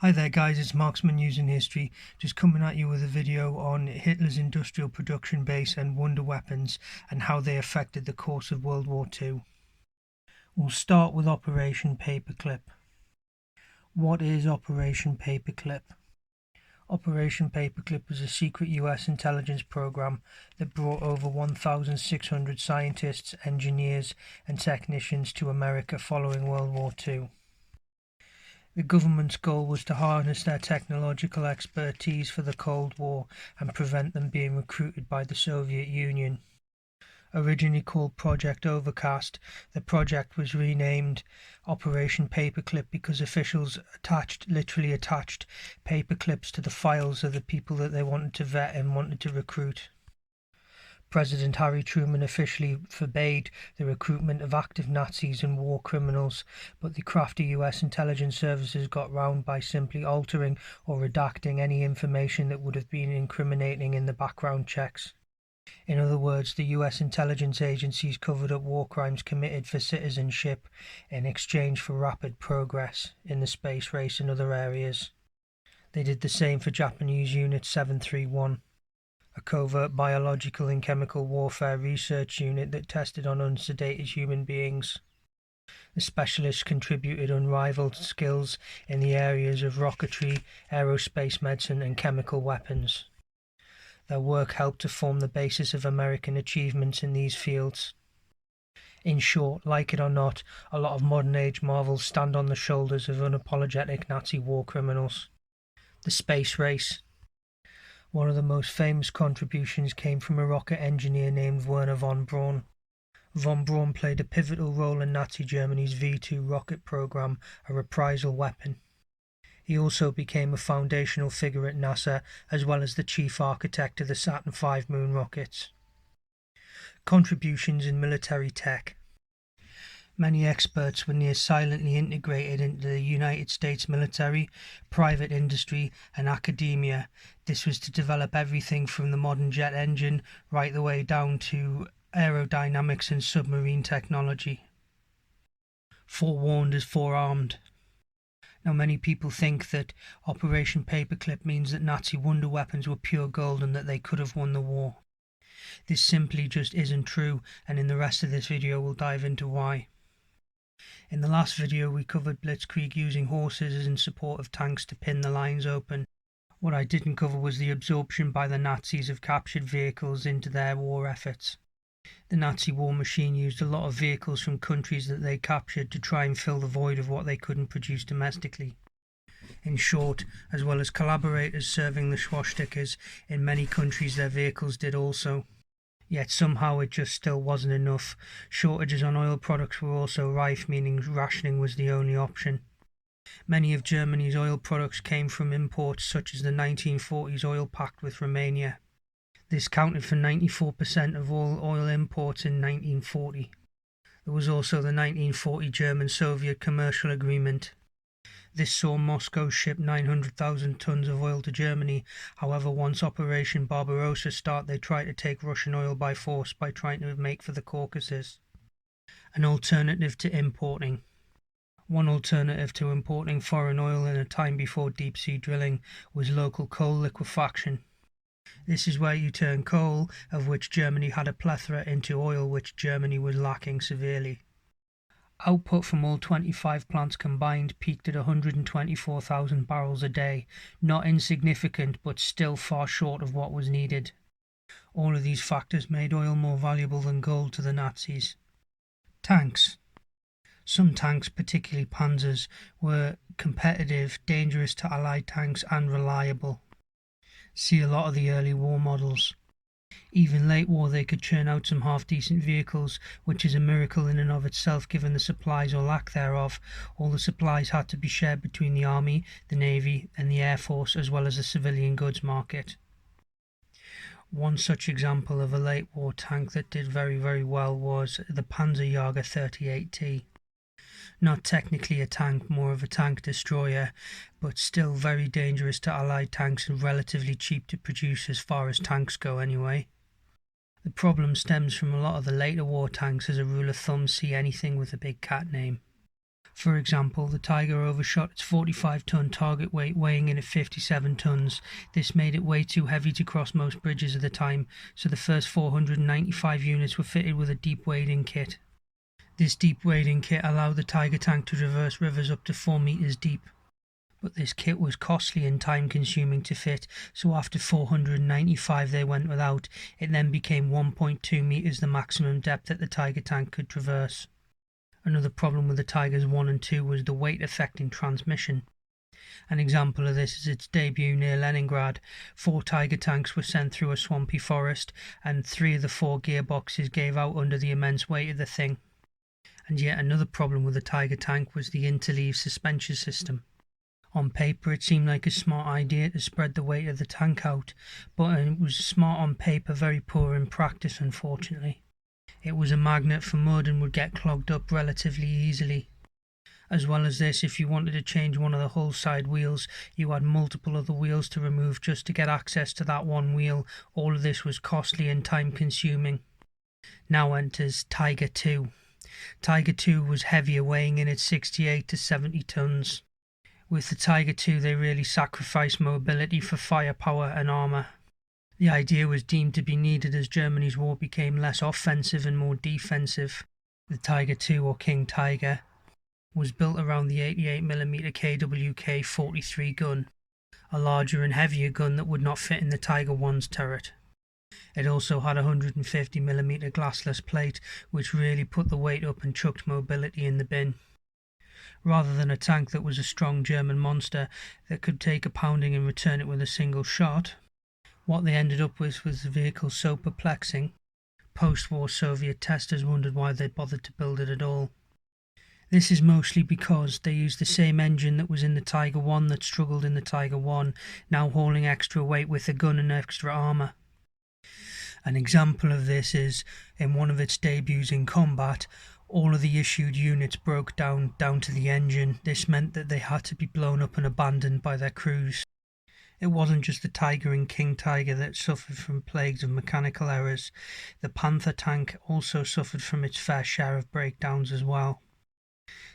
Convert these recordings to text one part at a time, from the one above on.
Hi there guys, it's Marksman News and History, just coming at you with a video on Hitler's industrial production base and wonder weapons and how they affected the course of World War II. We'll start with Operation Paperclip. What is Operation Paperclip? Operation Paperclip was a secret US intelligence program that brought over 1,600 scientists, engineers and technicians to America following World War II. The government's goal was to harness their technological expertise for the Cold War and prevent them being recruited by the Soviet Union. Originally called Project Overcast, the project was renamed Operation Paperclip because officials literally attached paperclips to the files of the people that they wanted to vet and wanted to recruit. President Harry Truman officially forbade the recruitment of active Nazis and war criminals, but the crafty US intelligence services got round by simply altering or redacting any information that would have been incriminating in the background checks. In other words, the US intelligence agencies covered up war crimes committed for citizenship in exchange for rapid progress in the space race and other areas. They did the same for Japanese Unit 731. A covert biological and chemical warfare research unit that tested on unsedated human beings. The specialists contributed unrivaled skills in the areas of rocketry, aerospace medicine and chemical weapons. Their work helped to form the basis of American achievements in these fields. In short, like it or not, a lot of modern-age marvels stand on the shoulders of unapologetic Nazi war criminals. The space race. One of the most famous contributions came from a rocket engineer named Wernher von Braun. Von Braun played a pivotal role in Nazi Germany's V-2 rocket program, a reprisal weapon. He also became a foundational figure at NASA, as well as the chief architect of the Saturn V moon rockets. Contributions in military tech. Many experts were near silently integrated into the United States military, private industry and academia. This was to develop everything from the modern jet engine right the way down to aerodynamics and submarine technology. Forewarned is forearmed. Now many people think that Operation Paperclip means that Nazi wonder weapons were pure gold and that they could have won the war. This simply just isn't true, and in the rest of this video we'll dive into why. In the last video we covered Blitzkrieg using horses in support of tanks to pin the lines open. What I didn't cover was the absorption by the Nazis of captured vehicles into their war efforts. The Nazi war machine used a lot of vehicles from countries that they captured to try and fill the void of what they couldn't produce domestically. In short, as well as collaborators serving the swastikas, in many countries their vehicles did also. Yet somehow it just still wasn't enough. Shortages on oil products were also rife, meaning rationing was the only option. Many of Germany's oil products came from imports such as the 1940s oil pact with Romania. This counted for 94% of all oil imports in 1940. There was also the 1940 German-Soviet commercial agreement. This saw Moscow ship 900,000 tons of oil to Germany. However, once Operation Barbarossa started, they tried to take Russian oil by force by trying to make for the Caucasus. An alternative to importing. One alternative to importing foreign oil in a time before deep-sea drilling was local coal liquefaction. This is where you turn coal, of which Germany had a plethora, into oil, which Germany was lacking severely. Output from all 25 plants combined peaked at 124,000 barrels a day, not insignificant but still far short of what was needed. All of these factors made oil more valuable than gold to the Nazis. Tanks. Some tanks, particularly Panzers, were competitive, dangerous to Allied tanks and reliable. See a lot of the early war models. Even late war they could churn out some half-decent vehicles, which is a miracle in and of itself given the supplies or lack thereof. All the supplies had to be shared between the Army, the Navy and the Air Force, as well as the civilian goods market. One such example of a late war tank that did very well was the Panzerjäger 38T. Not technically a tank, more of a tank destroyer, but still very dangerous to Allied tanks and relatively cheap to produce as far as tanks go anyway. The problem stems from a lot of the later war tanks. As a rule of thumb, see anything with a big cat name. For example, the Tiger overshot its 45-ton target weight, weighing in at 57 tons. This made it way too heavy to cross most bridges at the time, so the first 495 units were fitted with a deep wading kit. This deep wading kit allowed the Tiger tank to traverse rivers up to 4 meters deep. But this kit was costly and time-consuming to fit, so after 495 they went without. It then became 1.2 meters the maximum depth that the Tiger tank could traverse. Another problem with the Tigers 1 and 2 was the weight affecting transmission. An example of this is its debut near Leningrad. 4 Tiger tanks were sent through a swampy forest, and 3 of the 4 gearboxes gave out under the immense weight of the thing. And yet another problem with the Tiger tank was the interleave suspension system. On paper it seemed like a smart idea to spread the weight of the tank out, but it was smart on paper, very poor in practice unfortunately. It was a magnet for mud and would get clogged up relatively easily. As well as this, if you wanted to change one of the hull side wheels, you had multiple other wheels to remove just to get access to that one wheel. All of this was costly and time consuming. Now enters Tiger 2. Tiger 2 was heavier, weighing in at 68 to 70 tons. With the Tiger 2 they really sacrificed mobility for firepower and armour. The idea was deemed to be needed as Germany's war became less offensive and more defensive. The Tiger 2, or King Tiger, was built around the 88mm KWK 43 gun, a larger and heavier gun that would not fit in the Tiger 1's turret. It also had a 150mm glassless plate, which really put the weight up and chucked mobility in the bin. Rather than a tank that was a strong German monster that could take a pounding and return it with a single shot, what they ended up with was a vehicle so perplexing, post-war Soviet testers wondered why they'd bothered to build it at all. This is mostly because they used the same engine that was in the Tiger 1 that struggled in the Tiger 1, now hauling extra weight with a gun and extra armour. An example of this is, in one of its debuts in combat, all of the issued units broke down to the engine. This meant that they had to be blown up and abandoned by their crews. It wasn't just the Tiger and King Tiger that suffered from plagues of mechanical errors. The Panther tank also suffered from its fair share of breakdowns as well.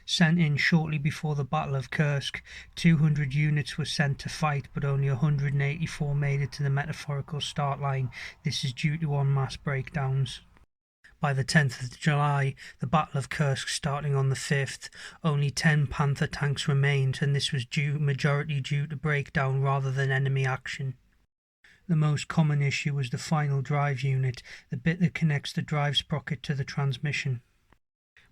Sent in shortly before the Battle of Kursk, 200 units were sent to fight, but only 184 made it to the metaphorical start line. This is due to en masse breakdowns. By the 10th of July, the Battle of Kursk starting on the 5th, only 10 Panther tanks remained, and this was majority due to breakdown rather than enemy action. The most common issue was the final drive unit, the bit that connects the drive sprocket to the transmission.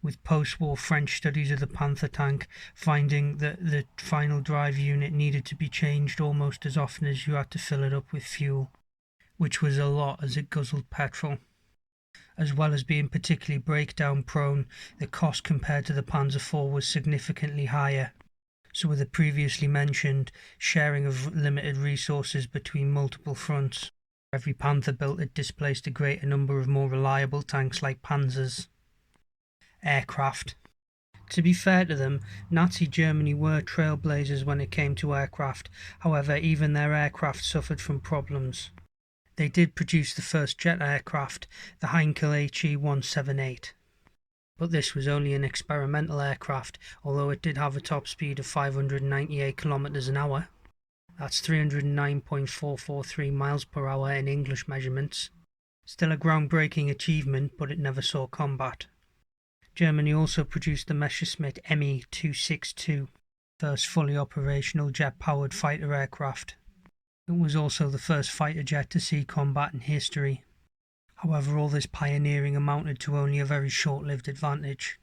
With post-war French studies of the Panther tank finding that the final drive unit needed to be changed almost as often as you had to fill it up with fuel, which was a lot as it guzzled petrol. As well as being particularly breakdown prone, the cost compared to the Panzer IV was significantly higher. So with the previously mentioned sharing of limited resources between multiple fronts, every Panther built had displaced a greater number of more reliable tanks like Panzers. Aircraft. To be fair to them, Nazi Germany were trailblazers when it came to aircraft. However, even their aircraft suffered from problems. They did produce the first jet aircraft, the Heinkel HE-178. But this was only an experimental aircraft, although it did have a top speed of 598 km an hour. That's 309.443 miles per hour in English measurements. Still a groundbreaking achievement, but it never saw combat. Germany also produced the Messerschmitt Me-262, first fully operational jet-powered fighter aircraft. It was also the first fighter jet to see combat in history. However, all this pioneering amounted to only a very short-lived advantage.